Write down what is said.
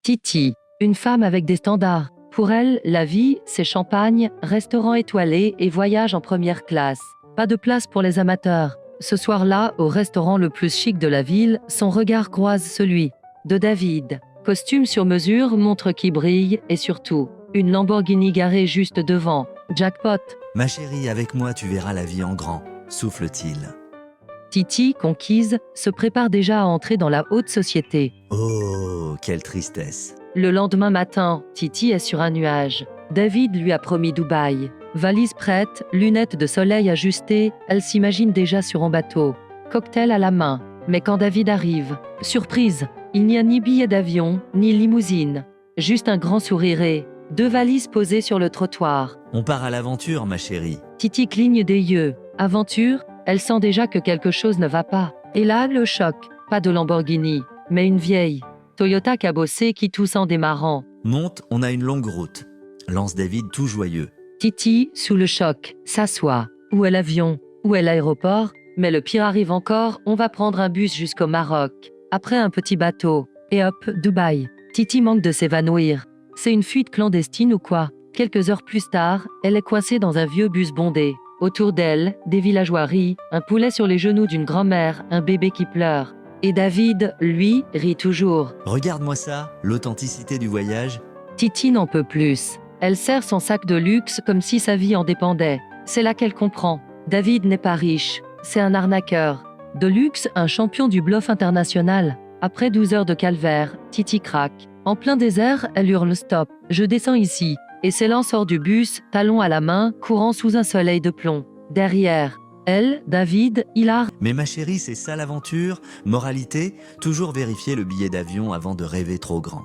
Titi, une femme avec des standards. Pour elle, la vie, c'est champagne, restaurant étoilé et voyage en première classe. Pas de place pour les amateurs. Ce soir-là, au restaurant le plus chic de la ville, son regard croise celui de David. Costume sur mesure, montre qui brille et surtout, une Lamborghini garée juste devant. Jackpot. Ma chérie, avec moi tu verras la vie en grand, souffle-t-il. Titi, conquise, se prépare déjà à entrer dans la haute société. Oh, quelle tristesse. Le lendemain matin, Titi est sur un nuage. David lui a promis Dubaï. Valise prête, lunettes de soleil ajustées, elle s'imagine déjà sur un bateau. Cocktail à la main. Mais quand David arrive, surprise, il n'y a ni billet d'avion, ni limousine. Juste un grand sourire et 2 valises posées sur le trottoir. On part à l'aventure, ma chérie. Titi cligne des yeux. Aventure, elle sent déjà que quelque chose ne va pas. Et là, le choc. Pas de Lamborghini, mais une vieille Toyota cabossée qui tousse en démarrant. Monte, on a une longue route, lance David tout joyeux. Titi, sous le choc, s'assoit. Où est l'avion? Où est l'aéroport? Mais le pire arrive encore, on va prendre un bus jusqu'au Maroc. Après un petit bateau. Et hop, Dubaï. Titi manque de s'évanouir. C'est une fuite clandestine ou quoi? Quelques heures plus tard, elle est coincée dans un vieux bus bondé. Autour d'elle, des villageois rient, un poulet sur les genoux d'une grand-mère, un bébé qui pleure. Et David, lui, rit toujours. Regarde-moi ça, l'authenticité du voyage. Titi n'en peut plus. Elle serre son sac de luxe comme si sa vie en dépendait. C'est là qu'elle comprend. David n'est pas riche, c'est un arnaqueur. De luxe, un champion du bluff international. Après 12 heures de calvaire, Titi craque. En plein désert, elle hurle stop. Je descends ici. Et s'élance hors du bus, talon à la main, courant sous un soleil de plomb. Derrière elle, David, hilar. Mais ma chérie, c'est ça l'aventure. Moralité, toujours vérifier le billet d'avion avant de rêver trop grand.